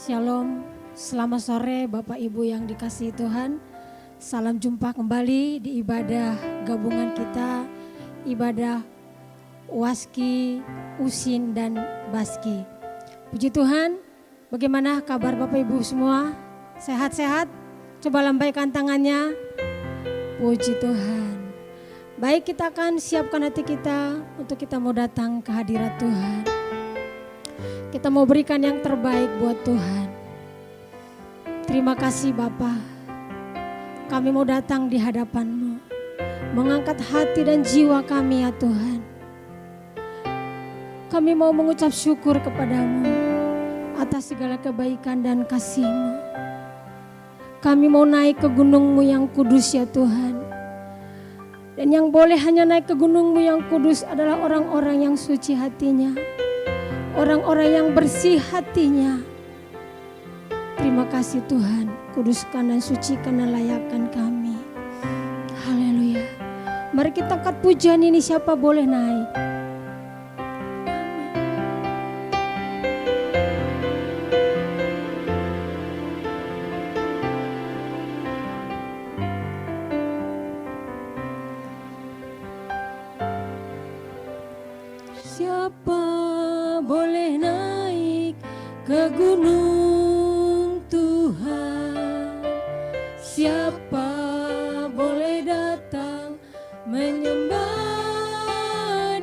Shalom, selamat sore Bapak Ibu yang dikasihi Tuhan. Salam jumpa kembali di ibadah gabungan kita, ibadah Waski, Usin dan Baski. Puji Tuhan, bagaimana kabar Bapak Ibu semua? Sehat-sehat? Coba lambaikan tangannya. Puji Tuhan. Baik, kita akan siapkan hati kita untuk kita mau datang ke hadirat Tuhan. Kita mau berikan yang terbaik buat Tuhan. Terima kasih Bapa. Kami mau datang di hadapan-Mu, mengangkat hati dan jiwa kami ya Tuhan. Kami mau mengucap syukur kepadamu atas segala kebaikan dan kasih-Mu. Kami mau naik ke gunung-Mu yang kudus ya Tuhan. Dan yang boleh hanya naik ke gunung-Mu yang kudus adalah orang-orang yang suci hatinya. Orang-orang yang bersih hatinya. Terima kasih Tuhan, kuduskan dan sucikan dan layakkan kami. Haleluya. Mari kita angkat pujian ini, siapa boleh naik. Siapa boleh naik ke gunung Tuhan? Siapa boleh datang menyembah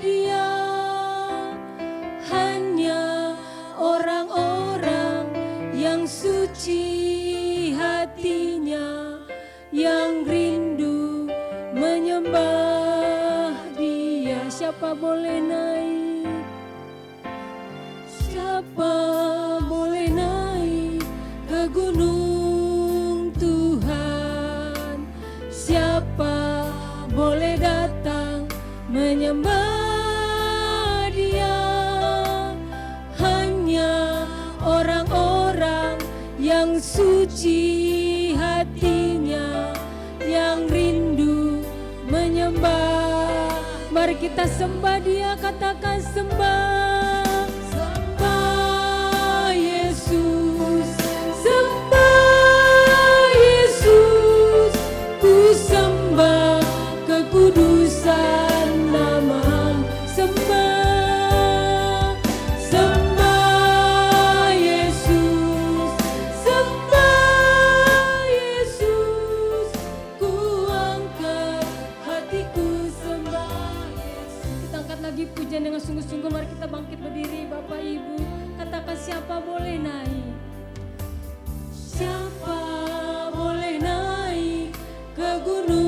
Dia? Hanya orang-orang yang suci hatinya, yang rindu menyembah Dia. Siapa boleh naik? Siapa boleh naik ke gunung Tuhan? Siapa boleh datang menyembah Dia? Hanya orang-orang yang suci hatinya, yang rindu menyembah. Mari kita sembah Dia, katakan sembah. Kudusan nama, sembah, sembah Yesus, sembah Yesus. Ku angkat hatiku, sembah Yesus. Kita angkat lagi pujian dengan sungguh-sungguh. Mari kita bangkit berdiri Bapak Ibu. Katakan siapa boleh naik? Siapa boleh naik ke gunung?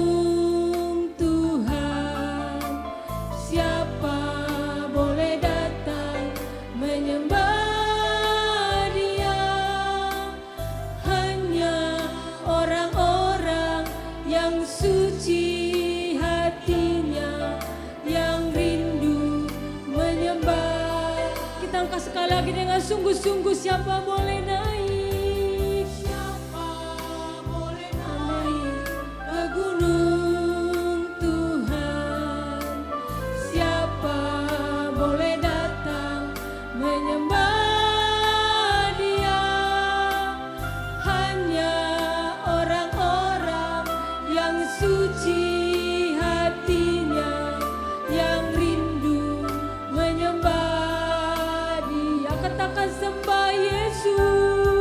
Suci hatinya, yang rindu menyembah. Kita angkat sekali lagi dengan sungguh-sungguh. Siapa boleh naik? Siapa boleh naik ke gunung Tuhan? Siapa boleh datang menyembah Dia? Hanya orang-orang yang suci hatinya, yang rindu menyembah Dia. Katakan sembah Yesus.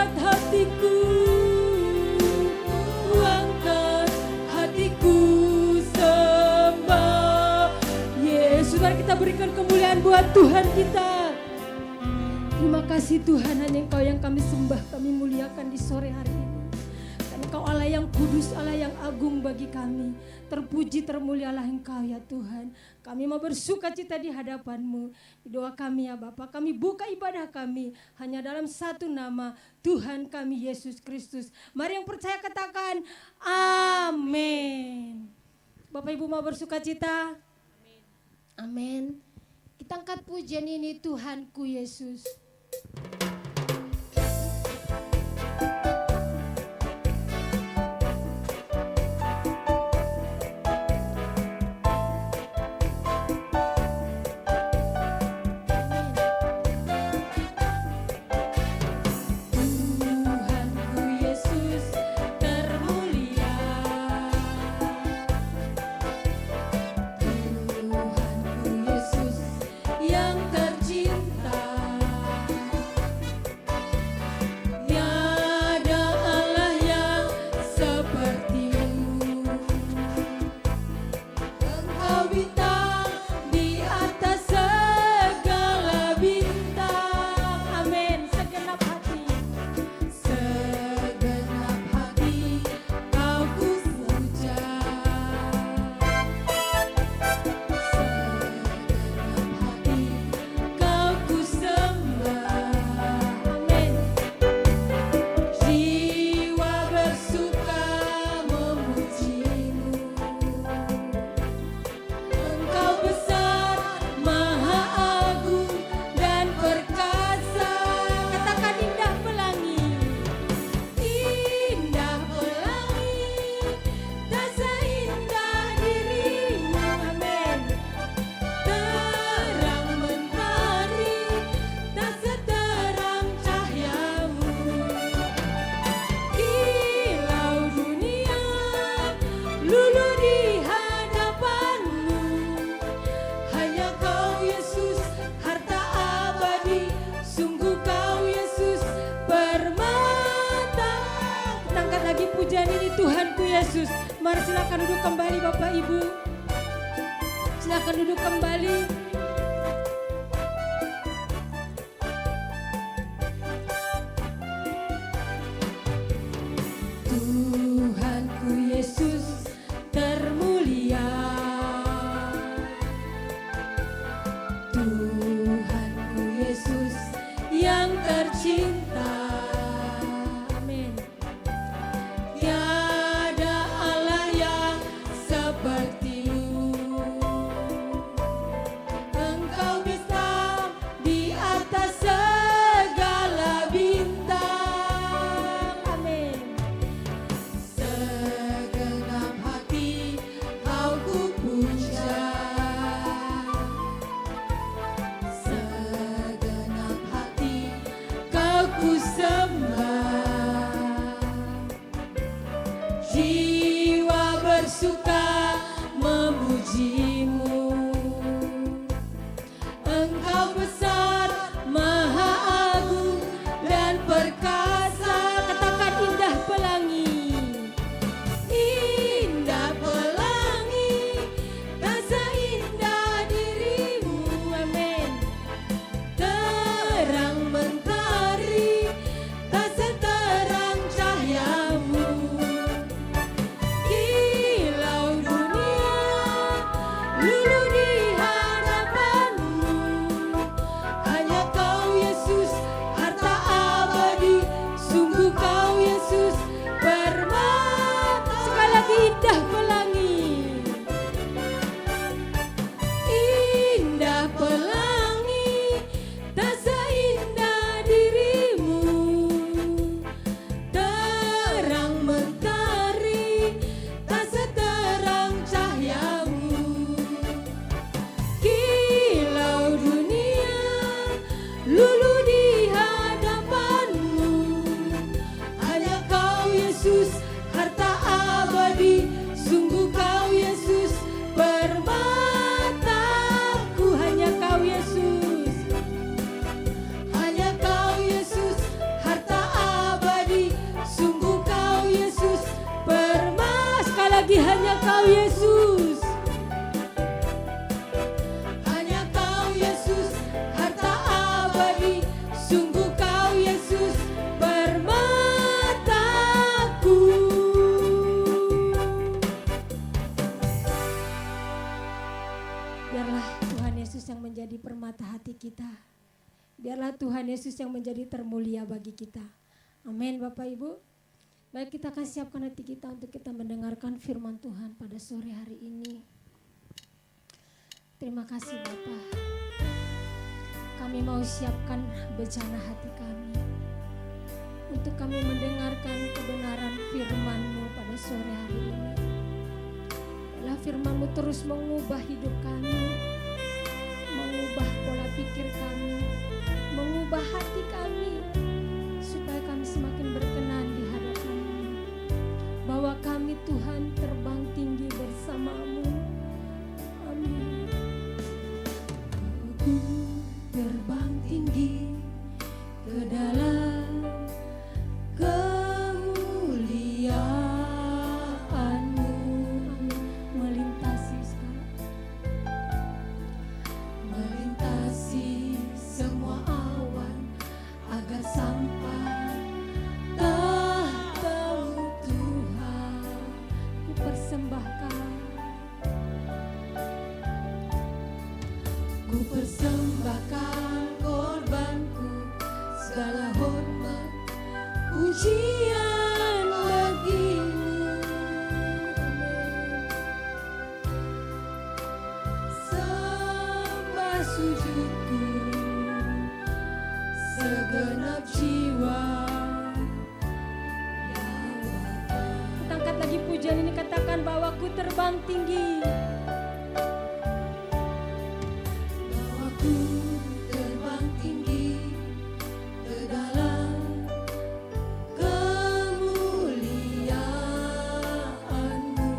angkat hatiku, ku angkat hatiku sembah Yesus. Mari kita berikan kemuliaan buat Tuhan kita. Terima kasih Tuhan, hanya Engkau yang kami sembah, kami muliakan di sore hari ini. Karena Engkau Allah yang kudus, Allah yang agung bagi kami. Terpuji, termulialah Engkau ya Tuhan. Kami mau bersuka cita di hadapan-Mu. Di doa kami ya Bapa, kami buka ibadah kami hanya dalam satu nama, Tuhan kami Yesus Kristus. Mari yang percaya katakan amin. Bapak Ibu mau bersuka cita? Amin. Kita angkat pujian ini, Tuhanku Yesus. Yesus. Mari silakan duduk kembali Bapak Ibu. Silakan duduk kembali. Tuhanku Yesus termulia. Tuhanku Yesus yang tercinta. Kau Yesus. Hanya Kau Yesus, harta abadi. Sungguh Kau Yesus, permataku. Biarlah Tuhan Yesus yang menjadi permata hati kita. Biarlah Tuhan Yesus yang menjadi termulia bagi kita. Amin Bapak Ibu. Baik, kita akan siapkan hati kita untuk kita mendengarkan firman Tuhan pada sore hari ini. Terima kasih Bapak. Kami mau siapkan bejana hati kami untuk kami mendengarkan kebenaran firman-Mu pada sore hari ini. Biarlah firman-Mu terus mengubah hidup kami, mengubah pola pikir kami, mengubah hati kami, supaya kami semakin berkenan di hadapan-Mu, bahwa kami Tuhan terbang tinggi bersama-Mu. Amin. Aku terbang tinggi ke dalam kemuliaan-Mu, Melintasi segala melintasi semua awan agar sampai tahta-Mu Tuhan. ku persembahkan. Ku persembahkan korbanku, segala hormat pujian bagi-Mu. Sembah sujudku, segenap jiwa. Ya Bapa, Kita angkat lagi pujian ini, katakan bahwa ku terbang tinggi. bahwa ku terbang tinggi ke dalam kemuliaan-Mu.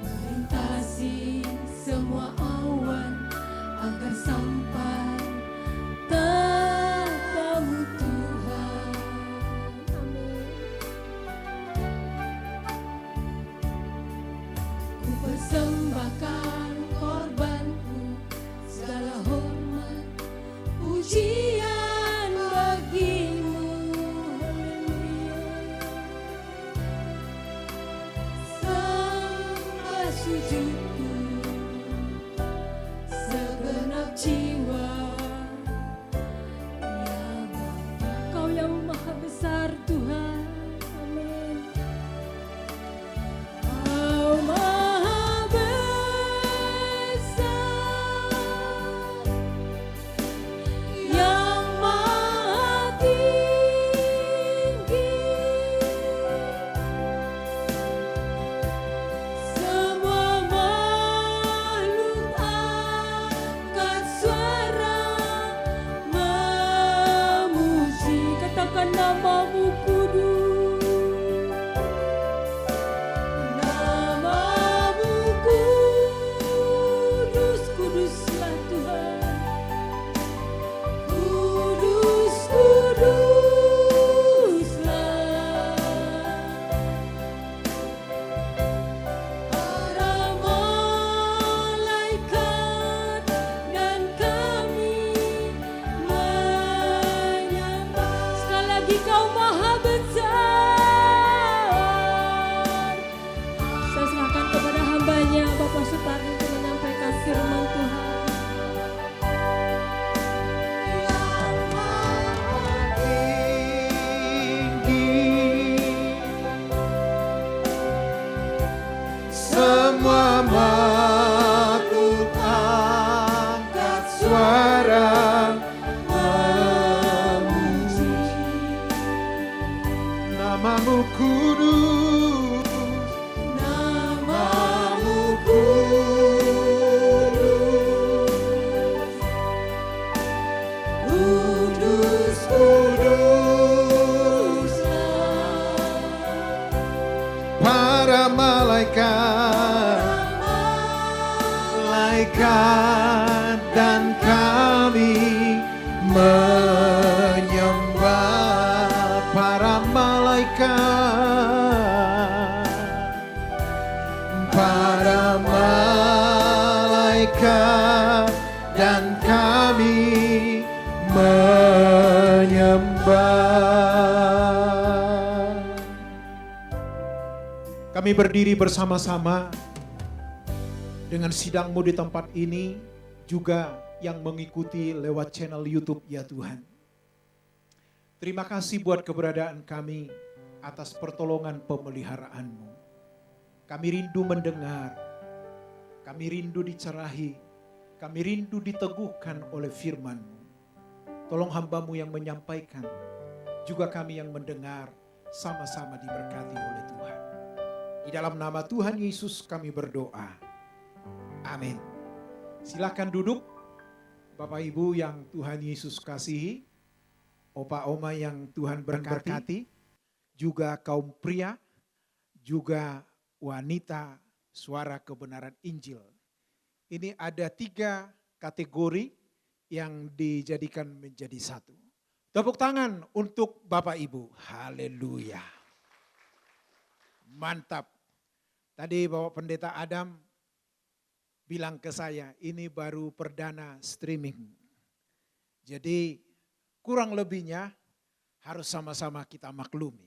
Melintasi semua awan agar sampai tahta-Mu Tuhan. Amin. Ku persembahkan korbanku, segala hormat pujian bagi-Mu. Sembah sujudku, segenap jiwa. Ya Bapa, Kau yang maha besar Tuhan. Amin. Kau maha besar, yang maha tinggi. Semua makhluk angkat suara memuji. Katakan nama-Mu kudus. Nama-Mu kudus, kuduslah Tuhan. Kudus, kuduslah. Para malaikat dan kami menyembah. Sekali lagi, Kau maha besar. Saya serahkan kepada hamba-Nya Bapak Supardi untuk menyampaikan firman Tuhan. Yang maha tinggi, semua makhluk angkat suara memuji. Nama-Mu kudus, Nama-Mu kudus, kudus, kuduslah. para malaikat, malaikat dan kami menyembah. Para malaikat Kami berdiri bersama-sama dengan sidangmu di tempat ini, juga yang mengikuti lewat channel YouTube ya Tuhan. Terima kasih buat keberadaan kami atas pertolongan pemeliharaan-Mu. Kami rindu mendengar, kami rindu dicerahi, kami rindu diteguhkan oleh firman-Mu. Tolong hamba-Mu yang menyampaikan, juga kami yang mendengar, sama-sama diberkati oleh Tuhan. Di dalam nama Tuhan Yesus kami berdoa. Amin. Silakan duduk, Bapak Ibu yang Tuhan Yesus kasihi, Opa Oma yang Tuhan berkati, juga kaum pria, juga wanita suara kebenaran Injil. Ini ada 3 kategori yang dijadikan menjadi satu. Tepuk tangan untuk Bapak Ibu. Haleluya. Mantap. Tadi Bapak Pendeta Adam bilang ke saya, ini baru perdana streaming. Jadi kurang lebihnya harus sama-sama kita maklumi.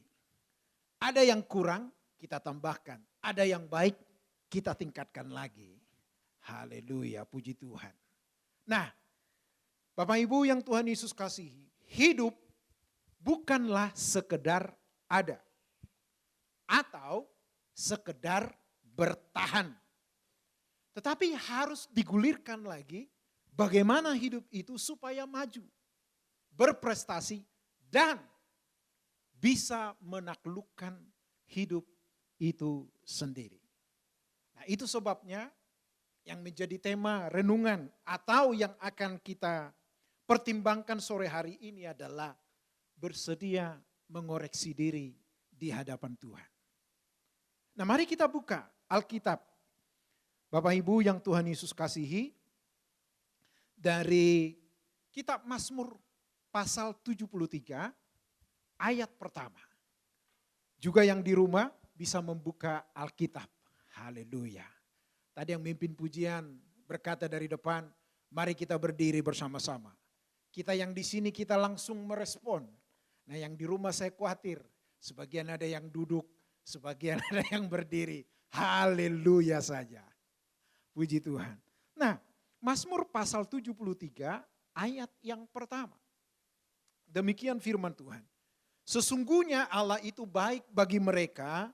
Ada yang kurang kita tambahkan, ada yang baik kita tingkatkan lagi. Haleluya, puji Tuhan. Nah, Bapak Ibu yang Tuhan Yesus kasihi, hidup bukanlah sekedar ada atau sekedar bertahan. Tetapi harus digulirkan lagi bagaimana hidup itu supaya maju, berprestasi, dan bisa menaklukkan hidup itu sendiri. Nah, itu sebabnya yang menjadi tema renungan atau yang akan kita pertimbangkan sore hari ini adalah bersedia mengoreksi diri di hadapan Tuhan. Nah, mari kita buka Alkitab. Bapak Ibu yang Tuhan Yesus kasihi, dari kitab Mazmur pasal 73 ayat pertama. Juga yang di rumah bisa membuka Alkitab. Haleluya. Tadi yang mimpin pujian berkata dari depan, mari kita berdiri bersama-sama. Kita yang di sini kita langsung merespon. Nah, yang di rumah saya khawatir, sebagian ada yang duduk, sebagian ada yang berdiri. Haleluya saja. Puji Tuhan. Nah, Mazmur pasal 73 ayat yang pertama. Demikian firman Tuhan. Sesungguhnya Allah itu baik bagi mereka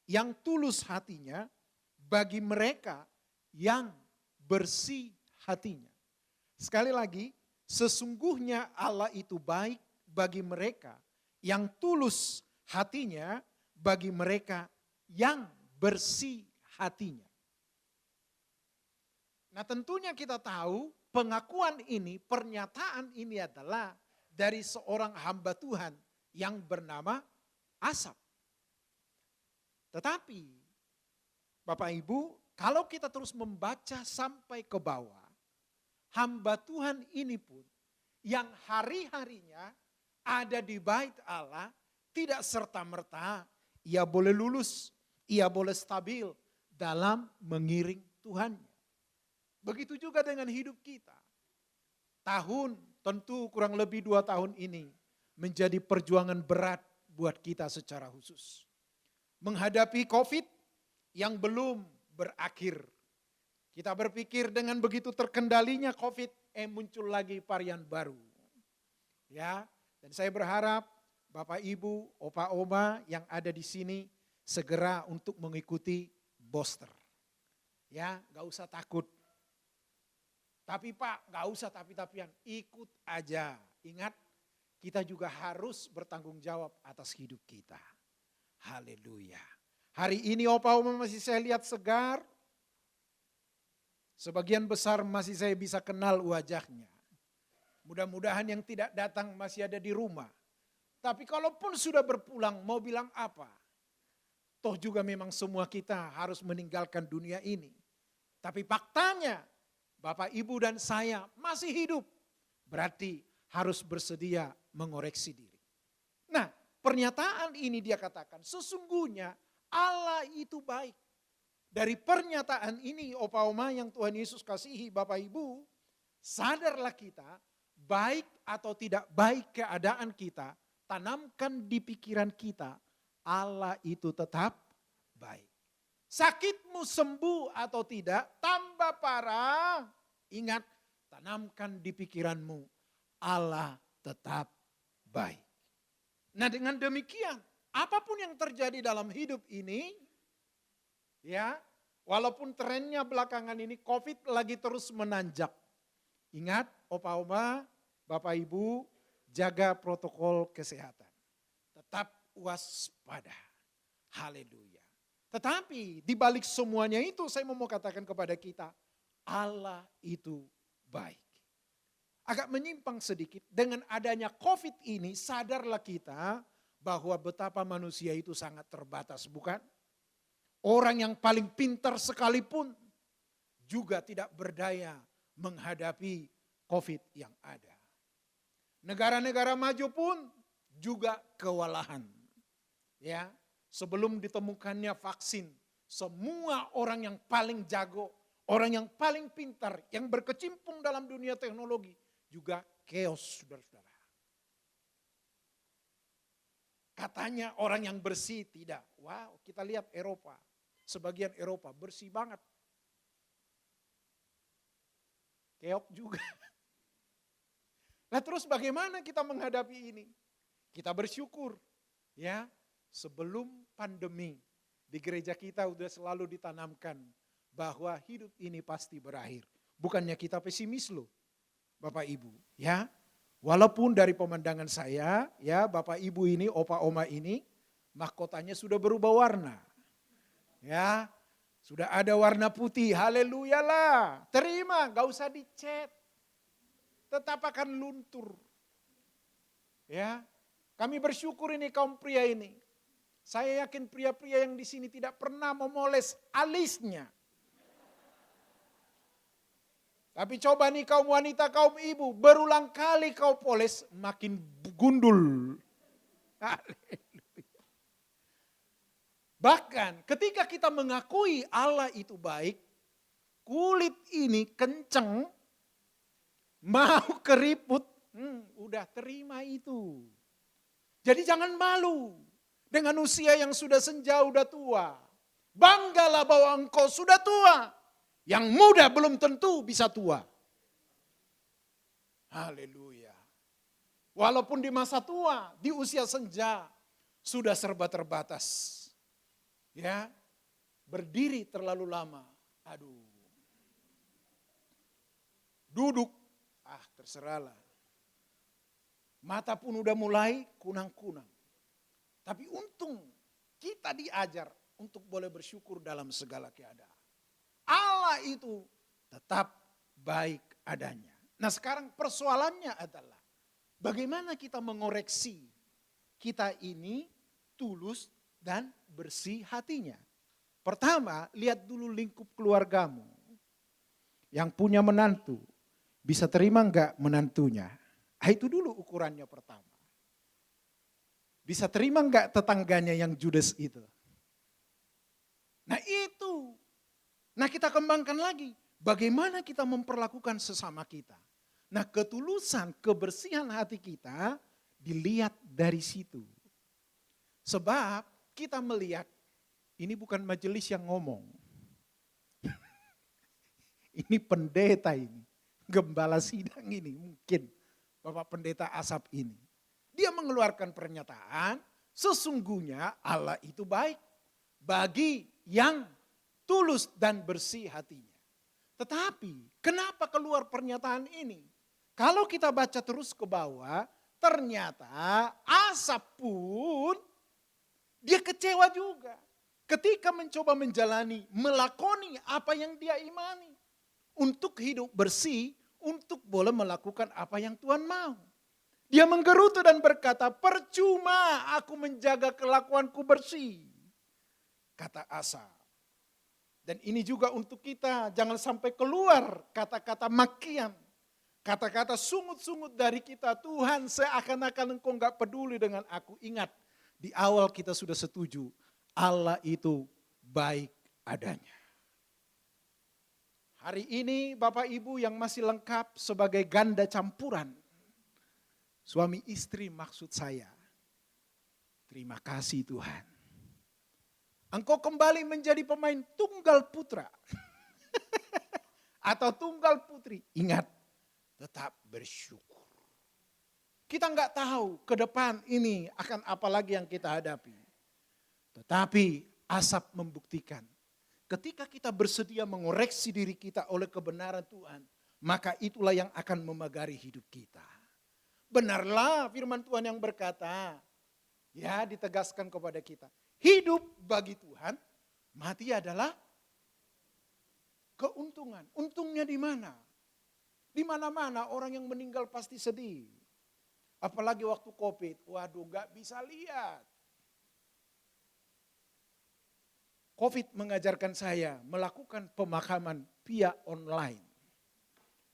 yang tulus hatinya, bagi mereka yang bersih hatinya. Sekali lagi, sesungguhnya Allah itu baik bagi mereka yang tulus hatinya, bagi mereka yang bersih hatinya. Nah, tentunya kita tahu pengakuan ini, pernyataan ini adalah dari seorang hamba Tuhan yang bernama Asaf. Tetapi Bapak Ibu, kalau kita terus membaca sampai ke bawah, hamba Tuhan ini pun yang hari-harinya ada di bait Allah, tidak serta-merta ia boleh lulus, ia boleh stabil dalam mengiring Tuhannya. Begitu juga dengan hidup kita. Tahun tentu kurang lebih 2 tahun ini menjadi perjuangan berat buat kita secara khusus. Menghadapi COVID yang belum berakhir. Kita berpikir dengan begitu terkendalinya COVID, muncul lagi varian baru. Ya, dan saya berharap Bapak Ibu, Opa Oma yang ada di sini segera untuk mengikuti booster. Ya, gak usah takut. Tapi Pak, gak usah tapi-tapian, ikut aja. Ingat, kita juga harus bertanggung jawab atas hidup kita. Haleluya. Hari ini Opa Oma masih saya lihat segar. Sebagian besar masih saya bisa kenal wajahnya. Mudah-mudahan yang tidak datang masih ada di rumah. Tapi kalaupun sudah berpulang mau bilang apa? Toh juga memang semua kita harus meninggalkan dunia ini. Tapi faktanya Bapak, Ibu dan saya masih hidup. Berarti harus bersedia mengoreksi diri. Nah, pernyataan ini dia katakan, sesungguhnya Allah itu baik. Dari pernyataan ini, Opa Oma yang Tuhan Yesus kasihi, Bapak Ibu, sadarlah kita, baik atau tidak baik keadaan kita, tanamkan di pikiran kita, Allah itu tetap baik. Sakitmu sembuh atau tidak, tambah parah. Ingat, tanamkan di pikiranmu, Allah tetap baik. Nah dengan demikian, apapun yang terjadi dalam hidup ini, ya, walaupun trennya belakangan ini COVID lagi terus menanjak. Ingat, opa-oma, bapak ibu, jaga protokol kesehatan. Tetap waspada. Haleluya. Tetapi di balik semuanya itu saya mau katakan kepada kita, Allah itu baik. Agak menyimpang sedikit, dengan adanya COVID ini sadarlah kita bahwa betapa manusia itu sangat terbatas, bukan? Orang yang paling pintar sekalipun juga tidak berdaya menghadapi COVID yang ada. Negara-negara maju pun juga kewalahan. Ya, sebelum ditemukannya vaksin, semua orang yang paling jago, orang yang paling pintar, yang berkecimpung dalam dunia teknologi juga chaos, saudara-saudara. Katanya orang yang bersih tidak. Wow, kita lihat Eropa. Sebagian Eropa bersih banget. Keok juga. Nah terus bagaimana kita menghadapi ini? Kita bersyukur. Ya, sebelum pandemi di gereja kita udah selalu ditanamkan bahwa hidup ini pasti berakhir. Bukannya kita pesimis loh, Bapak Ibu. Ya, walaupun dari pemandangan saya, ya Bapak Ibu ini, opa oma ini, mahkotanya sudah berubah warna. Ya, sudah ada warna putih, haleluya lah. Terima, gak usah dicat. Tetap akan luntur. Ya, kami bersyukur ini kaum pria ini. Saya yakin pria-pria yang di sini tidak pernah memoles alisnya. Tapi coba nih kaum wanita, kaum ibu, berulang kali kau poles makin gundul. Haleluya. Bahkan ketika kita mengakui Allah itu baik, kulit ini kenceng, mau keriput, udah terima itu. Jadi jangan malu dengan usia yang sudah senja, udah tua. Banggalah bahwa engkau sudah tua. Yang muda belum tentu bisa tua. Haleluya. Walaupun di masa tua, di usia senja, sudah serba terbatas. Ya, berdiri terlalu lama, aduh. Duduk, terserahlah. Mata pun udah mulai kunang-kunang. Tapi untung kita diajar untuk boleh bersyukur dalam segala keadaan. Allah itu tetap baik adanya. Nah sekarang persoalannya adalah bagaimana kita mengoreksi kita ini tulus dan bersih hatinya. Pertama, lihat dulu lingkup keluargamu. Yang punya menantu, bisa terima enggak menantunya? Itu dulu ukurannya pertama. Bisa terima enggak tetangganya yang judes itu? Nah itu. Nah kita kembangkan lagi, bagaimana kita memperlakukan sesama kita. Nah ketulusan, kebersihan hati kita dilihat dari situ. Sebab kita melihat, ini bukan majelis yang ngomong. Ini pendeta ini, gembala sidang ini mungkin. Bapak pendeta Asap ini. Dia mengeluarkan pernyataan, sesungguhnya Allah itu baik bagi yang tulus dan bersih hatinya. Tetapi kenapa keluar pernyataan ini? Kalau kita baca terus ke bawah, ternyata Asap pun dia kecewa juga. Ketika mencoba menjalani, melakoni apa yang dia imani. Untuk hidup bersih, untuk boleh melakukan apa yang Tuhan mau. Dia menggerutu dan berkata, percuma aku menjaga kelakuanku bersih. Kata Asap. Dan ini juga untuk kita, jangan sampai keluar kata-kata makian. Kata-kata sungut-sungut dari kita, Tuhan seakan-akan engkau enggak peduli dengan aku. Ingat, di awal kita sudah setuju, Allah itu baik adanya. Hari ini Bapak Ibu yang masih lengkap sebagai ganda campuran. Suami istri maksud saya. Terima kasih Tuhan. engkau kembali menjadi pemain tunggal putra atau tunggal putri, ingat, tetap bersyukur. Kita nggak tahu ke depan ini akan apa lagi yang kita hadapi. Tetapi Asaf membuktikan, ketika kita bersedia mengoreksi diri kita oleh kebenaran Tuhan, maka itulah yang akan memagari hidup kita. Benarlah firman Tuhan yang berkata, ya ditegaskan kepada kita, hidup bagi Tuhan, mati adalah keuntungan. Untungnya di mana? Di mana-mana orang yang meninggal pasti sedih. Apalagi waktu COVID, waduh gak bisa lihat. COVID mengajarkan saya melakukan pemakaman via online.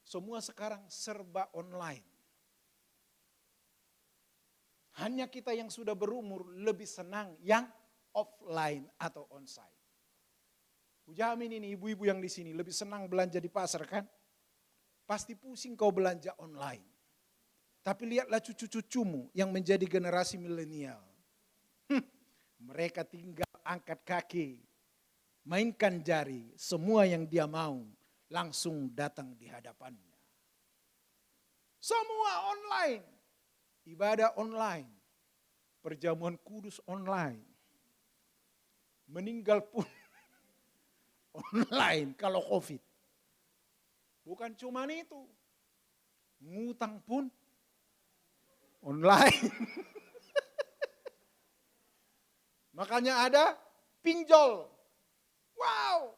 Semua sekarang serba online. Hanya kita yang sudah berumur lebih senang yang offline atau onsite. Ujamin ini ibu-ibu yang di sini lebih senang belanja di pasar kan? Pasti pusing kau belanja online. Tapi lihatlah cucu-cucumu yang menjadi generasi milenial. Mereka tinggal angkat kaki, mainkan jari, semua yang dia mau langsung datang di hadapannya. Semua online, ibadah online, perjamuan kudus online, meninggal pun online kalau COVID. Bukan cuma itu, ngutang pun online. Makanya ada pinjol. Wow,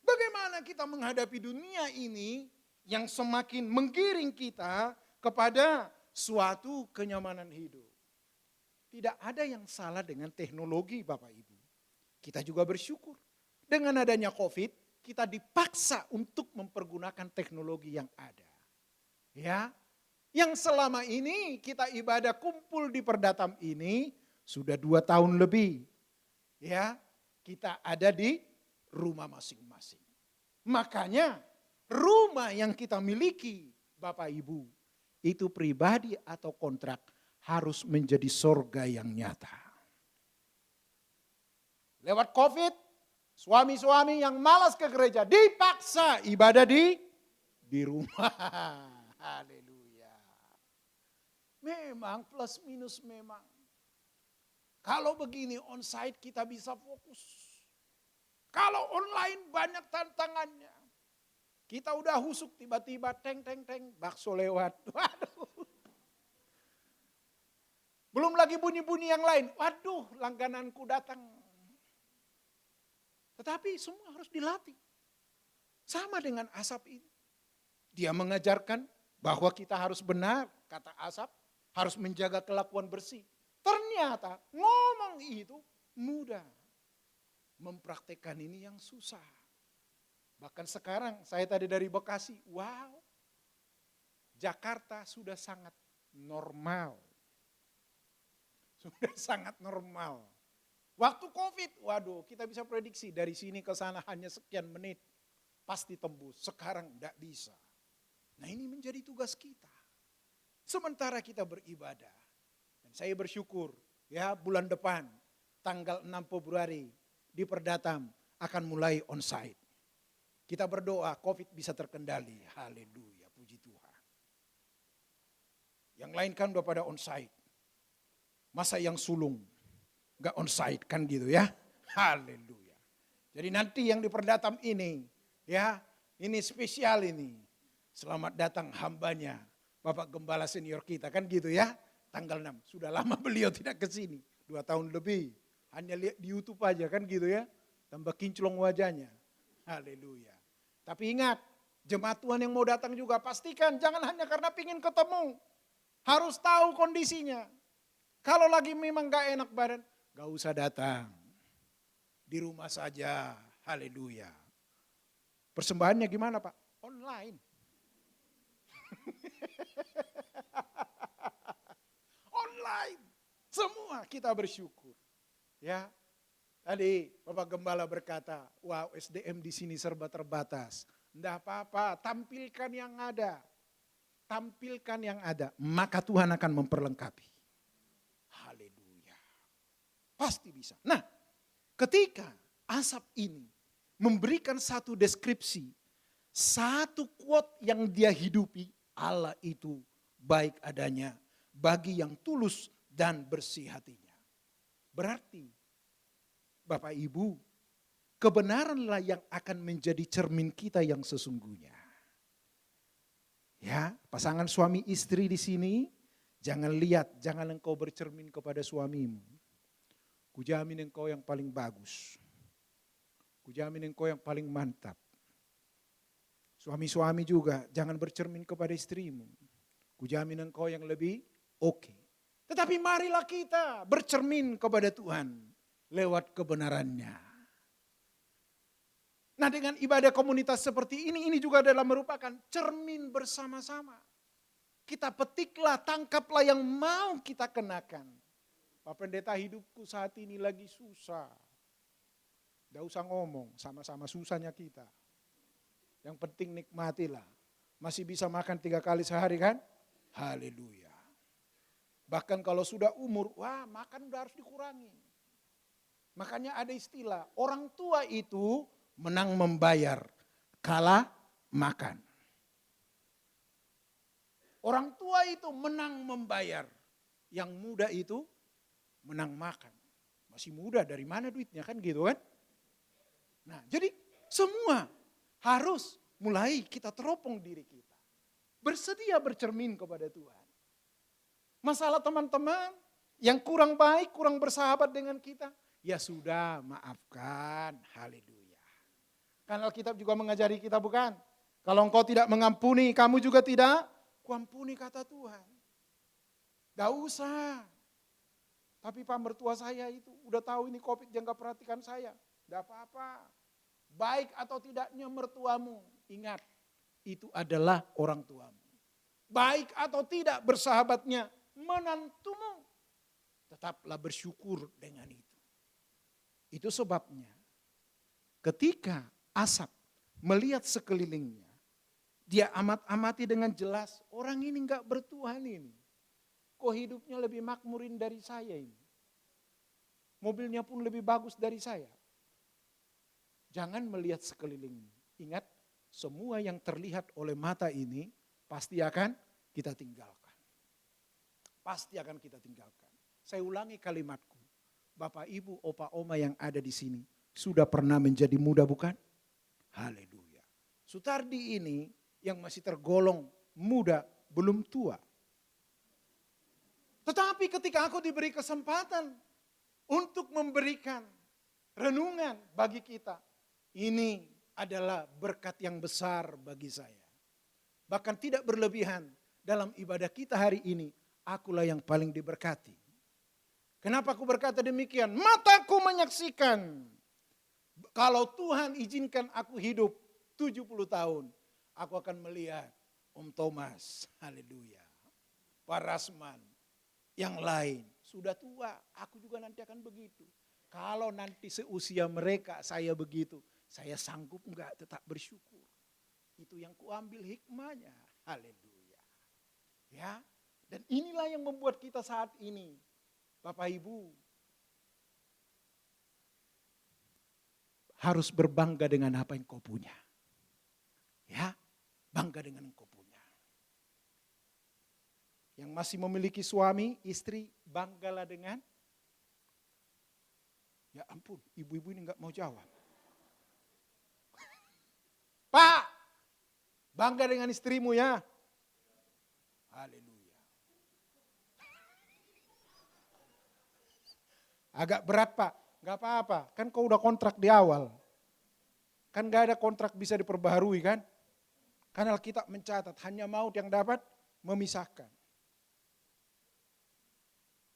bagaimana kita menghadapi dunia ini yang semakin menggiring kita kepada suatu kenyamanan hidup. Tidak ada yang salah dengan teknologi Bapak Ibu. Kita juga bersyukur. Dengan adanya COVID, kita dipaksa untuk mempergunakan teknologi yang ada. Ya, yang selama ini kita ibadah kumpul di Perdatam ini sudah 2 tahun lebih. Ya, kita ada di rumah masing-masing. Makanya rumah yang kita miliki Bapak Ibu itu pribadi atau kontrak harus menjadi sorga yang nyata. Lewat COVID, suami-suami yang malas ke gereja dipaksa ibadah di rumah. Haleluya. Memang plus minus memang. Kalau begini onsite kita bisa fokus. Kalau online banyak tantangannya. Kita udah husuk tiba-tiba teng bakso lewat. Waduh. Belum lagi bunyi-bunyi yang lain. Waduh, langgananku datang. Tetapi semua harus dilatih. Sama dengan Asaf ini. Dia mengajarkan bahwa kita harus benar, kata Asaf, harus menjaga kelakuan bersih. Ternyata ngomong itu mudah. Mempraktekkan ini yang susah. Bahkan sekarang saya tadi dari Bekasi, wow. Jakarta sudah sangat normal. Sudah sangat normal. Waktu COVID, waduh kita bisa prediksi dari sini ke sana hanya sekian menit. Pasti tembus, sekarang tidak bisa. Nah ini menjadi tugas kita. Sementara kita beribadah. Dan saya bersyukur ya bulan depan tanggal 6 Februari di Perdatam akan mulai onsite. Kita berdoa COVID bisa terkendali. Haleluya, puji Tuhan. Yang lain kan udah pada onsite. Masa yang sulung gak onsite kan gitu ya. Haleluya. Jadi nanti yang di Perdatam ini ya, ini spesial ini. Selamat datang hambanya Bapak Gembala senior kita kan gitu ya. Tanggal 6. Sudah lama beliau tidak ke sini. 2 tahun lebih. Hanya lihat di YouTube aja kan gitu ya. Tambah kinclong wajahnya. Haleluya. Tapi ingat, jemaat Tuhan yang mau datang juga pastikan jangan hanya karena pingin ketemu. Harus tahu kondisinya. Kalau lagi memang gak enak badan, gak usah datang. Di rumah saja. Haleluya. Persembahannya gimana Pak? Online. Online. Semua kita bersyukur. Ya. Tadi Bapak Gembala berkata, wow SDM di sini serba terbatas. Enggak apa-apa, tampilkan yang ada. Tampilkan yang ada, maka Tuhan akan memperlengkapi. Haleluya. Pasti bisa. Nah, ketika Asap ini memberikan satu deskripsi, satu quote yang dia hidupi, Allah itu baik adanya bagi yang tulus dan bersih hatinya. Berarti Bapak Ibu, kebenaranlah yang akan menjadi cermin kita yang sesungguhnya. Ya, pasangan suami istri di sini, jangan lihat, jangan engkau bercermin kepada suamimu. Kujamin engkau yang paling bagus. Kujamin engkau yang paling mantap. Suami-suami juga jangan bercermin kepada istrimu. Kujamin engkau yang lebih oke. Tetapi marilah kita bercermin kepada Tuhan lewat kebenarannya. Nah, dengan ibadah komunitas seperti ini juga adalah merupakan cermin bersama-sama. Kita petiklah, tangkaplah yang mau kita kenakan. Pak Pendeta, hidupku saat ini lagi susah. Tidak usah ngomong, sama-sama susahnya kita. Yang penting nikmatilah. Masih bisa makan 3 kali sehari kan? Haleluya. Bahkan kalau sudah umur, wah makan udah harus dikurangi. Makanya ada istilah, orang tua itu menang membayar, kalah makan. Orang tua itu menang membayar, yang muda itu menang makan. Masih muda, dari mana duitnya kan gitu kan? Nah, jadi semua harus mulai kita teropong diri kita. Bersedia bercermin kepada Tuhan. Masalah teman-teman yang kurang baik, kurang bersahabat dengan kita, ya sudah, maafkan. Haleluya. Karena Alkitab juga mengajari kita, bukan? Kalau engkau tidak mengampuni, kamu juga tidak kuampuni, kata Tuhan. Gak usah. Tapi Pak, mertua saya itu udah tahu ini COVID, jangan perhatikan saya. Gak apa-apa. Baik atau tidaknya mertuamu, ingat, itu adalah orang tuamu. Baik atau tidak bersahabatnya menantumu, tetaplah bersyukur dengan itu. Itu sebabnya ketika Asap melihat sekelilingnya, dia amat-amati dengan jelas, orang ini enggak bertuhan ini. Kok hidupnya lebih makmurin dari saya ini. Mobilnya pun lebih bagus dari saya. Jangan melihat sekelilingmu. Ingat, semua yang terlihat oleh mata ini pasti akan kita tinggalkan. Pasti akan kita tinggalkan. Saya ulangi kalimatku. Bapak, Ibu, Opa, Oma yang ada di sini sudah pernah menjadi muda, bukan? Haleluya. Sutardi ini yang masih tergolong muda, belum tua. Tetapi ketika aku diberi kesempatan untuk memberikan renungan bagi kita, ini adalah berkat yang besar bagi saya. Bahkan tidak berlebihan dalam ibadah kita hari ini, akulah yang paling diberkati. Kenapa aku berkata demikian? Mataku menyaksikan. Kalau Tuhan izinkan aku hidup 70 tahun, aku akan melihat Om Thomas, haleluya. Pak Rasman, yang lain sudah tua, aku juga nanti akan begitu. Kalau nanti seusia mereka saya begitu, saya sanggup enggak tetap bersyukur. Itu yang kuambil hikmahnya. Haleluya. Ya. Dan inilah yang membuat kita saat ini, Bapak Ibu, harus berbangga dengan apa yang kau punya. Ya, bangga dengan yang kau punya. Yang masih memiliki suami, istri, banggalah dengan. Ya ampun, ibu-ibu ini enggak mau jawab. Pak, bangga dengan istrimu ya. Haleluya. Agak berat Pak, gak apa-apa. Kan kau udah kontrak di awal. Kan gak ada kontrak bisa diperbaharui kan. Karena Alkitab mencatat hanya maut yang dapat memisahkan.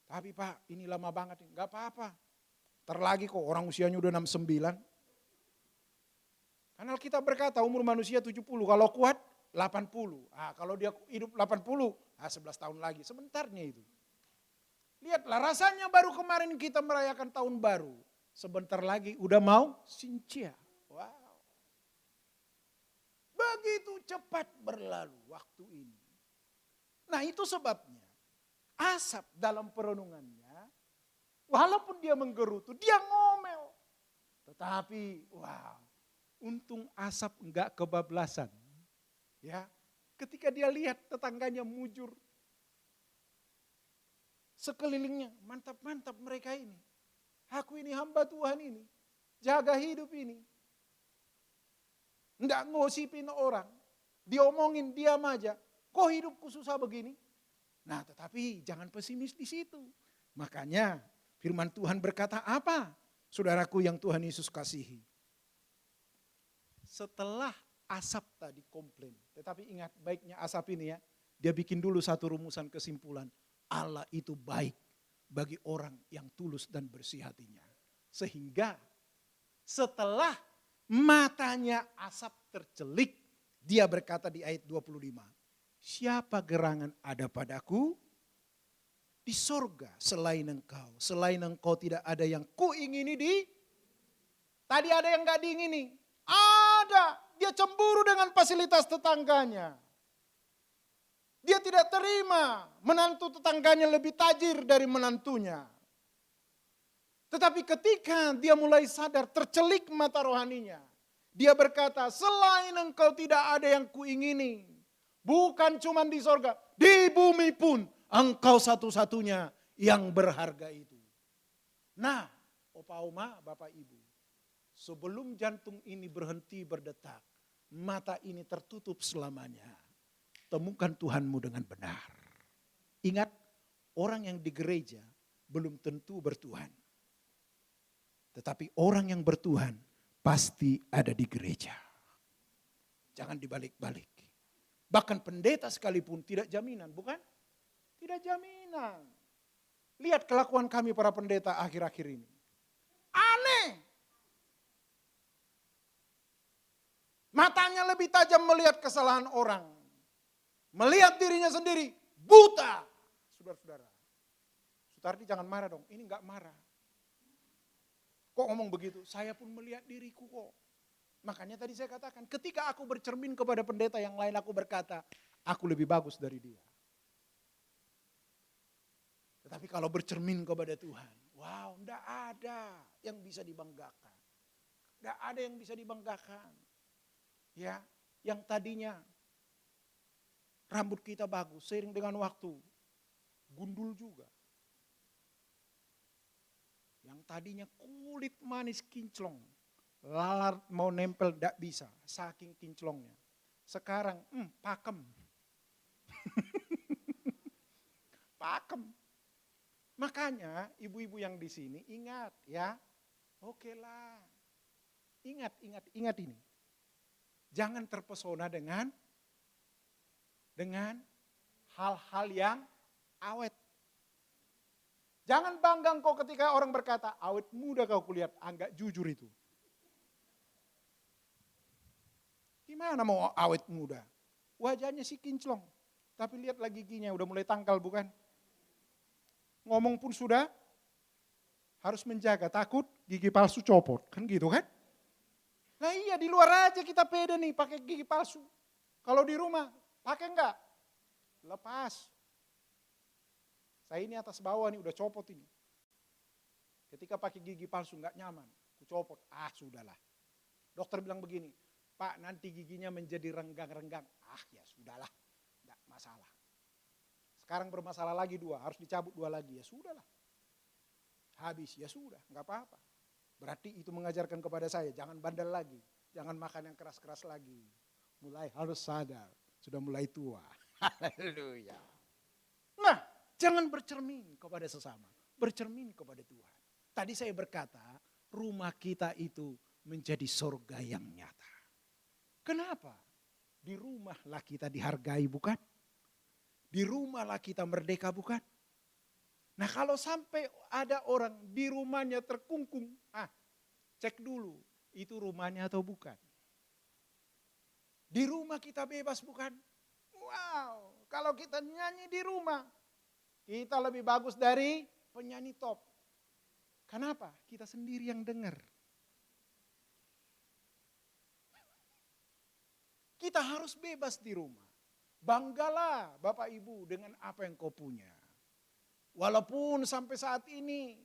Tapi Pak, ini lama banget. Gak apa-apa. Terlagi kok orang usianya udah 69. Karena Alkitab berkata umur manusia 70, kalau kuat 80. Kalau dia hidup 80, 11 tahun lagi, sebentarnya itu. Lihatlah rasanya baru kemarin kita merayakan tahun baru. Sebentar lagi udah mau Sincia. Wow. Begitu cepat berlalu waktu ini. Nah itu sebabnya Asap dalam perenungannya, walaupun dia menggerutu, dia ngomel. Tetapi, wow, untung Asap enggak kebablasan. Ya, ketika dia lihat tetangganya mujur, sekelilingnya, mantap-mantap mereka ini. Aku ini hamba Tuhan ini, jaga hidup ini. Enggak ngosipin orang, diomongin diam aja. Kok hidupku susah begini? Nah, tetapi jangan pesimis di situ. Makanya firman Tuhan berkata apa? Saudaraku yang Tuhan Yesus kasihi. Setelah Asap tadi komplain. Tetapi ingat baiknya Asap ini ya. Dia bikin dulu satu rumusan kesimpulan. Allah itu baik bagi orang yang tulus dan bersih hatinya. Sehingga setelah matanya Asap tercelik. Dia berkata di ayat 25. Siapa gerangan ada padaku? Di sorga selain engkau. Selain engkau tidak ada yang kuingini di. Tadi ada yang gak diingini. Ada. Dia cemburu dengan fasilitas tetangganya. Dia tidak terima menantu tetangganya lebih tajir dari menantunya. Tetapi ketika dia mulai sadar tercelik mata rohaninya. Dia berkata selain engkau tidak ada yang kuingini. Bukan cuma di sorga, di bumi pun engkau satu-satunya yang berharga itu. Nah, Opa Oma, Bapak Ibu. Sebelum jantung ini berhenti berdetak, mata ini tertutup selamanya. Temukan Tuhanmu dengan benar. Ingat, orang yang di gereja belum tentu bertuhan. Tetapi orang yang bertuhan pasti ada di gereja. Jangan dibalik-balik. Bahkan pendeta sekalipun tidak jaminan, bukan? Tidak jaminan. Lihat kelakuan kami para pendeta akhir-akhir ini. Aneh. Matanya lebih tajam melihat kesalahan orang. Melihat dirinya sendiri, buta. Saudara-saudara. Sutardi jangan marah dong, ini enggak marah. Kok ngomong begitu? Saya pun melihat diriku kok. Makanya tadi saya katakan, ketika aku bercermin kepada pendeta yang lain, aku berkata, aku lebih bagus dari dia. Tetapi kalau bercermin kepada Tuhan, wow, enggak ada yang bisa dibanggakan. Enggak ada yang bisa dibanggakan. Ya, yang tadinya rambut kita bagus, seiring dengan waktu gundul juga. Yang tadinya kulit manis kinclong, lalat mau nempel tidak bisa, saking kinclongnya. Sekarang pakem. Pakem. Makanya ibu-ibu yang di sini ingat ya, oke lah. Ingat ini. Jangan terpesona dengan hal-hal yang awet. Jangan bangga kau ketika orang berkata, awet muda kau kulihat, enggak jujur itu. Gimana mau awet muda? Wajahnya sih kinclong, tapi lihat lagi giginya udah mulai tangkal bukan? Ngomong pun sudah harus menjaga, takut gigi palsu copot, kan gitu kan? Nah iya di luar aja kita pede nih pakai gigi palsu. Kalau di rumah pakai enggak? Lepas. Saya ini atas bawah nih udah copot ini. Ketika pakai gigi palsu enggak nyaman, aku copot. Ah sudahlah. Dokter bilang begini, Pak nanti giginya menjadi renggang-renggang. Ah ya sudahlah, enggak masalah. Sekarang bermasalah lagi 2, harus dicabut 2 lagi. Ya sudahlah. Habis ya sudah, enggak apa-apa. Berarti itu mengajarkan kepada saya, jangan bandel lagi. Jangan makan yang keras-keras lagi. Mulai harus sadar, sudah mulai tua. Haleluya. Nah, jangan bercermin kepada sesama. Bercermin kepada Tuhan. Tadi saya berkata, rumah kita itu menjadi surga yang nyata. Kenapa? Di rumahlah kita dihargai bukan? Di rumahlah kita merdeka bukan? Nah kalau sampai ada orang di rumahnya terkungkung, cek dulu itu rumahnya atau bukan. Di rumah kita bebas bukan? Wow, kalau kita nyanyi di rumah, kita lebih bagus dari penyanyi top. Kenapa? Kita sendiri yang dengar. Kita harus bebas di rumah. Banggalah Bapak Ibu dengan apa yang kau punya. Walaupun sampai saat ini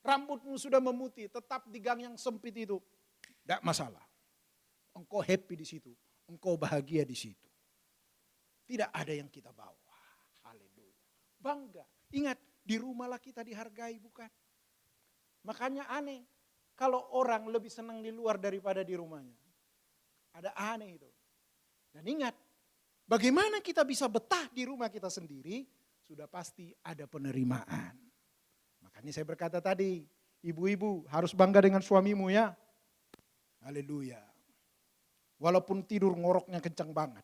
rambutmu sudah memutih, tetap di gang yang sempit itu Tidak masalah. Engkau happy di situ, engkau bahagia di situ. Tidak ada yang kita bawa. Haleluya. Bangga. Ingat, di rumahlah kita dihargai, bukan? Makanya aneh kalau orang lebih senang di luar daripada di rumahnya. Ada aneh itu. Dan ingat, bagaimana kita bisa betah di rumah kita sendiri, sudah pasti ada penerimaan. Makanya saya berkata tadi, ibu-ibu harus bangga dengan suamimu ya. Haleluya. Walaupun tidur ngoroknya kencang banget.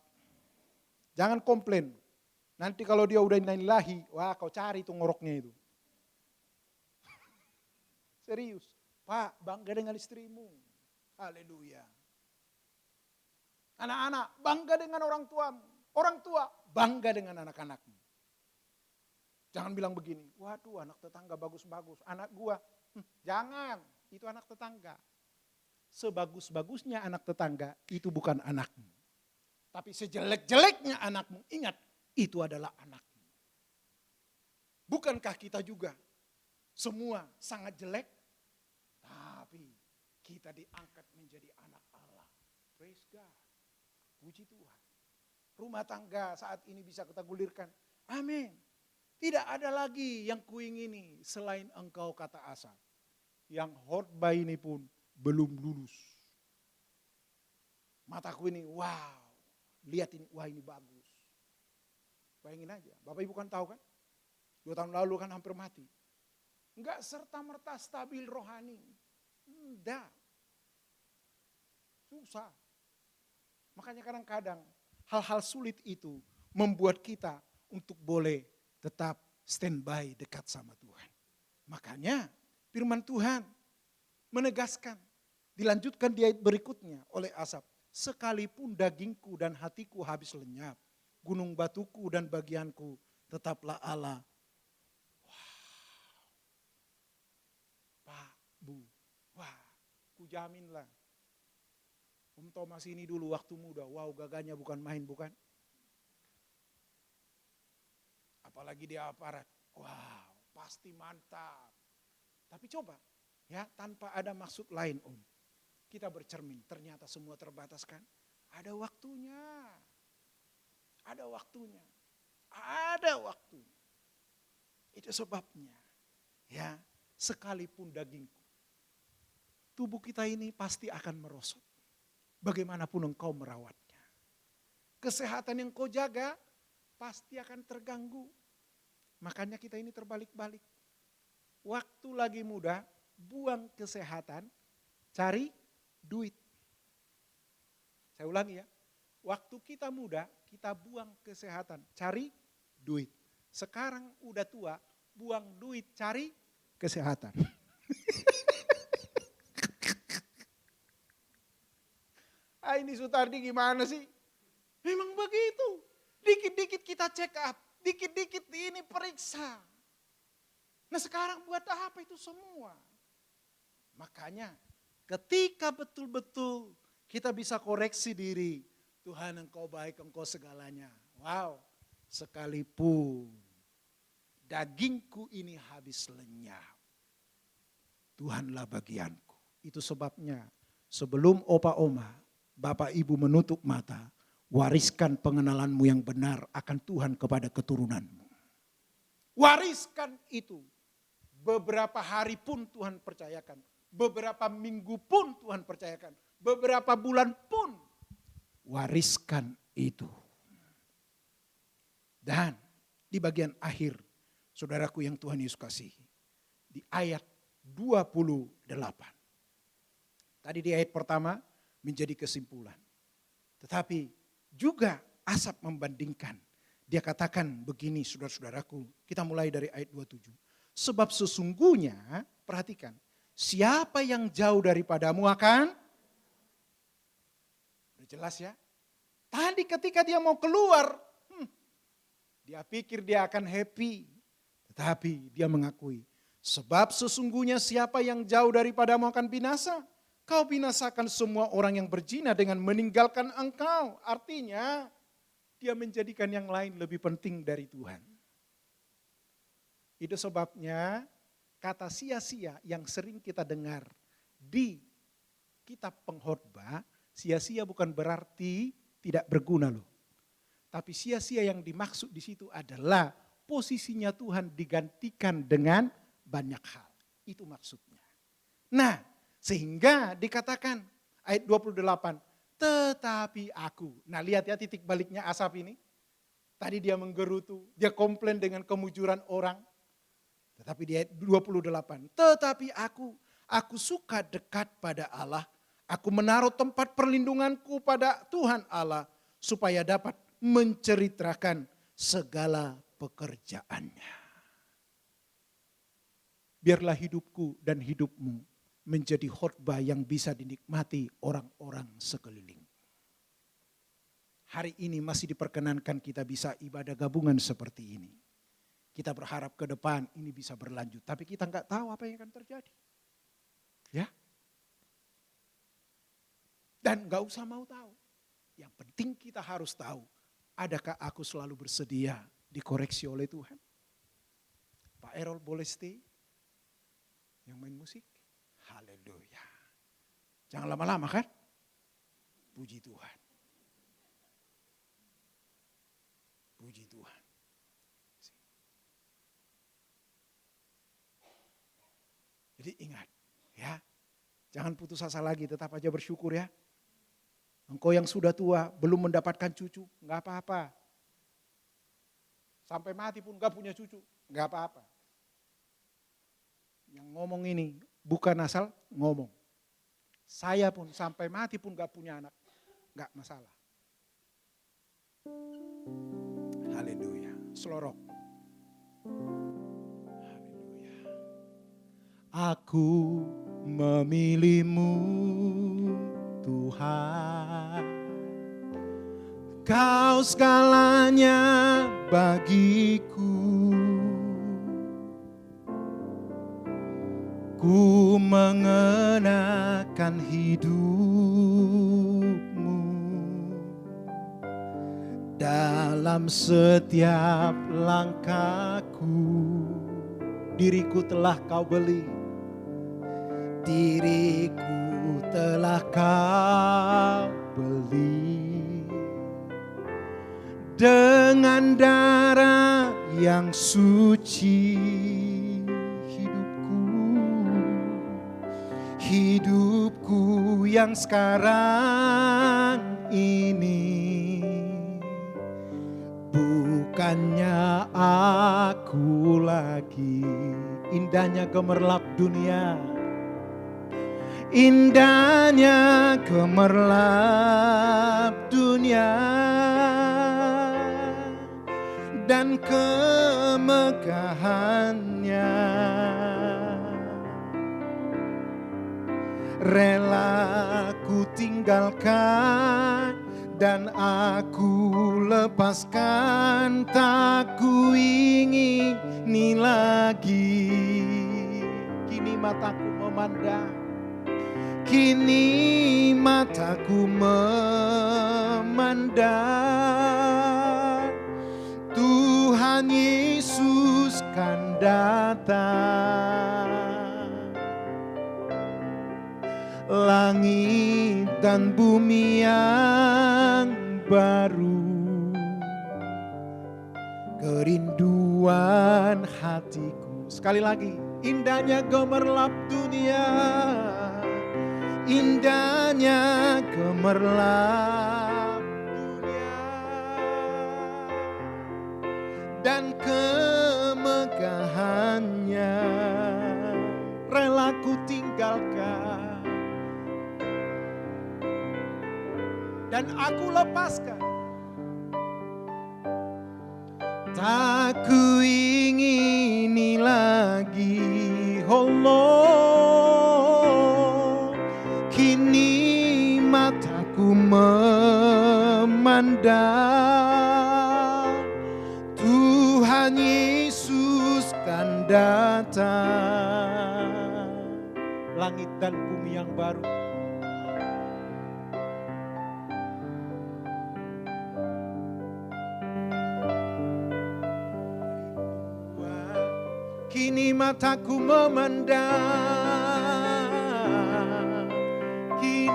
Jangan komplain. Nanti kalau dia udah innalillahi, wah kau cari tuh ngoroknya itu. Serius. Pak, bangga dengan istrimu. Haleluya. Anak-anak, bangga dengan orang tuamu. Orang tua, bangga dengan anak-anakmu. Jangan bilang begini, waduh anak tetangga bagus-bagus. Anak gua, jangan, itu anak tetangga. Sebagus-bagusnya anak tetangga, itu bukan anakmu. Tapi sejelek-jeleknya anakmu, ingat, itu adalah anakmu. Bukankah kita juga semua sangat jelek? Tapi kita diangkat menjadi anak Allah. Praise God. Puji Tuhan. Rumah tangga saat ini bisa kita gulirkan. Amin. Tidak ada lagi yang kuingini selain engkau, kata Asaf. Yang khotbah ini pun belum lulus. Mataku ini, wow. Lihat ini, wah ini bagus. Bayangin aja, Bapak Ibu kan tahu kan? 2 tahun lalu kan hampir mati. Enggak serta-merta stabil rohani. Enggak. Susah. Makanya kadang-kadang hal-hal sulit itu membuat kita untuk boleh tetap standby dekat sama Tuhan. Makanya firman Tuhan menegaskan, dilanjutkan di ayat berikutnya oleh Asaf. Sekalipun dagingku dan hatiku habis lenyap, gunung batuku dan bagianku tetaplah Allah. Wow. Pak, Bu, wah, kujaminlah. Om Thomas ini dulu waktu muda, wow gagahnya bukan main, bukan? Apalagi dia aparat, wow pasti mantap. Tapi coba ya tanpa ada maksud lain Om. Kita bercermin, ternyata semua terbatas kan? Ada waktunya. Ada waktunya. Ada waktunya. Itu sebabnya ya sekalipun dagingku. Tubuh kita ini pasti akan merosot. Bagaimanapun engkau merawatnya. Kesehatan yang kau jaga pasti akan terganggu. Makanya kita ini terbalik-balik. Waktu lagi muda, buang kesehatan, cari duit. Saya ulangi ya. Waktu kita muda, kita buang kesehatan, cari duit. Sekarang udah tua, buang duit, cari kesehatan. Ini Sutardi gimana sih? Memang begitu. Dikit-dikit kita check up, dikit-dikit ini periksa. Nah sekarang buat apa itu semua? Makanya ketika betul-betul kita bisa koreksi diri. Tuhan engkau baik, engkau segalanya. Wow, sekalipun dagingku ini habis lenyap. Tuhanlah bagianku. Itu sebabnya sebelum opa oma, bapak ibu menutup mata, wariskan pengenalanmu yang benar akan Tuhan kepada keturunanmu. Wariskan itu. Beberapa hari pun Tuhan percayakan. Beberapa minggu pun Tuhan percayakan. Beberapa bulan pun wariskan itu. Dan di bagian akhir, saudaraku yang Tuhan Yesus kasihi. Di ayat 28. Tadi di ayat pertama menjadi kesimpulan. Tetapi juga Asaf membandingkan. Dia katakan begini saudara-saudaraku. Kita mulai dari ayat 27. Sebab sesungguhnya, perhatikan. Siapa yang jauh daripadamu akan? Udah jelas ya. Tadi ketika dia mau keluar. Dia pikir dia akan happy. Tetapi dia mengakui. Sebab sesungguhnya siapa yang jauh daripadamu akan binasa. Kau binasakan semua orang yang berzina dengan meninggalkan engkau. Artinya dia menjadikan yang lain lebih penting dari Tuhan. Itu sebabnya kata sia-sia yang sering kita dengar di Kita pengkhotbah, sia-sia bukan berarti tidak berguna loh. Tapi sia-sia yang dimaksud di situ adalah posisinya Tuhan digantikan dengan banyak hal. Itu maksudnya. Nah, sehingga dikatakan ayat 28, tetapi aku. Nah, lihat ya titik baliknya Asaf ini. Tadi dia menggerutu, dia komplain dengan kemujuran orang. Tetapi di ayat 28, tetapi aku suka dekat pada Allah. Aku menaruh tempat perlindunganku pada Tuhan Allah supaya dapat menceritakan segala pekerjaannya. Biarlah hidupku dan hidupmu menjadi khotbah yang bisa dinikmati orang-orang sekeliling. Hari ini masih diperkenankan kita bisa ibadah gabungan seperti ini. Kita berharap ke depan ini bisa berlanjut, tapi kita nggak tahu apa yang akan terjadi. Ya. Dan nggak usah mau tahu. Yang penting kita harus tahu, adakah aku selalu bersedia dikoreksi oleh Tuhan? Pak Errol boleh stay? Yang main musik? Haleluya. Jangan lama-lama kan? Puji Tuhan. Puji Tuhan. Jadi ingat ya, jangan putus asa lagi, tetap aja bersyukur ya. Engkau yang sudah tua, belum mendapatkan cucu, enggak apa-apa. Sampai mati pun enggak punya cucu, enggak apa-apa. Yang ngomong ini bukan asal ngomong. Saya pun sampai mati pun enggak punya anak, enggak masalah. Haleluya. Selorok. Haleluya. Aku memilihmu Tuhan, Kau segalanya bagiku. Ku mengenakan hidupmu dalam setiap langkahku. Diriku telah Kau beli, diriku telah Kau beli dengan darah yang suci. Hidupku yang sekarang ini bukannya aku lagi. Indahnya gemerlap dunia, indahnya gemerlap dunia, dan kemegahannya rela ku tinggalkan dan aku lepaskan. Tak ku ingini lagi. Kini mataku memandang, kini mataku memandang Tuhan Yesus kan datang. Langit dan bumi yang baru, kerinduan hatiku. Sekali lagi, indahnya gemerlap dunia, indahnya gemerlap dunia, dan kemegahannya rela ku tinggalkan dan aku lepaskan. Tak ku ingini lagi, oh Lord. Kini mataku memandang Tuhan Yesus kan datang. Langit dan bumi yang baru, kini mataku memandang, kini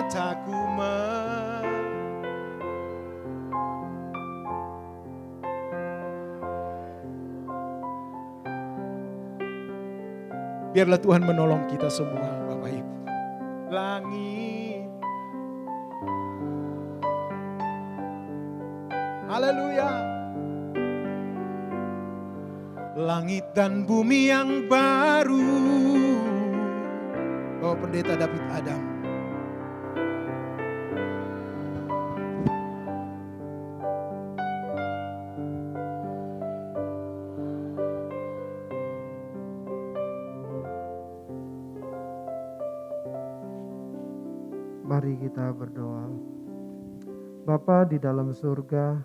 mataku Biarlah Tuhan menolong kita semua, Bapak Ibu. Langit. Haleluya. Langit dan bumi yang baru. Oh, Pendeta David Adam. Mari kita berdoa. Bapa di dalam surga,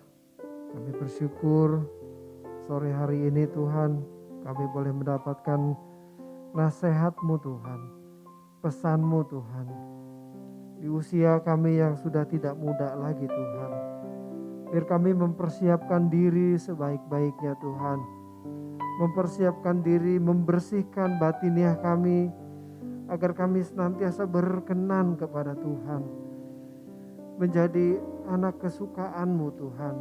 kami bersyukur sore hari ini Tuhan, kami boleh mendapatkan nasihat-Mu Tuhan, pesan-Mu Tuhan. Di usia kami yang sudah tidak muda lagi Tuhan, biar kami mempersiapkan diri sebaik-baiknya Tuhan. Mempersiapkan diri, membersihkan batiniah kami, agar kami senantiasa berkenan kepada Tuhan. Menjadi anak kesukaan-Mu Tuhan,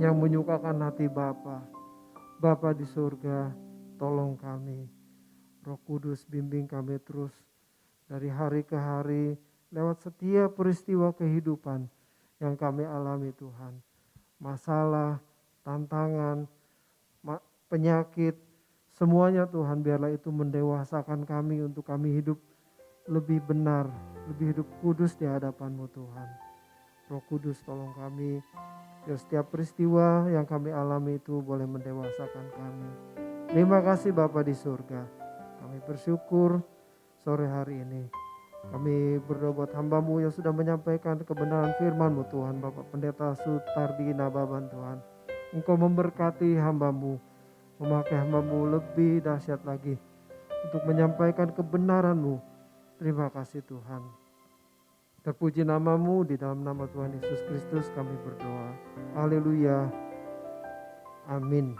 yang menyukakan hati Bapa. Bapa di surga, tolong kami. Roh Kudus bimbing kami terus dari hari ke hari lewat setiap peristiwa kehidupan yang kami alami Tuhan. Masalah, tantangan, penyakit, semuanya Tuhan biarlah itu mendewasakan kami untuk kami hidup lebih benar, lebih hidup kudus di hadapan-Mu Tuhan. Roh Kudus tolong kami, biar setiap peristiwa yang kami alami itu boleh mendewasakan kami. Terima kasih Bapa di surga. Kami bersyukur sore hari ini. Kami berdoa buat hamba-Mu yang sudah menyampaikan kebenaran firman-Mu Tuhan. Bapak Pendeta Sutardi Nababan Tuhan. Engkau memberkati hamba-Mu. Memakai hamba-Mu lebih dahsyat lagi untuk menyampaikan kebenaran-Mu. Terima kasih Tuhan. Terpuji nama-Mu, di dalam nama Tuhan Yesus Kristus kami berdoa. Haleluya. Amin.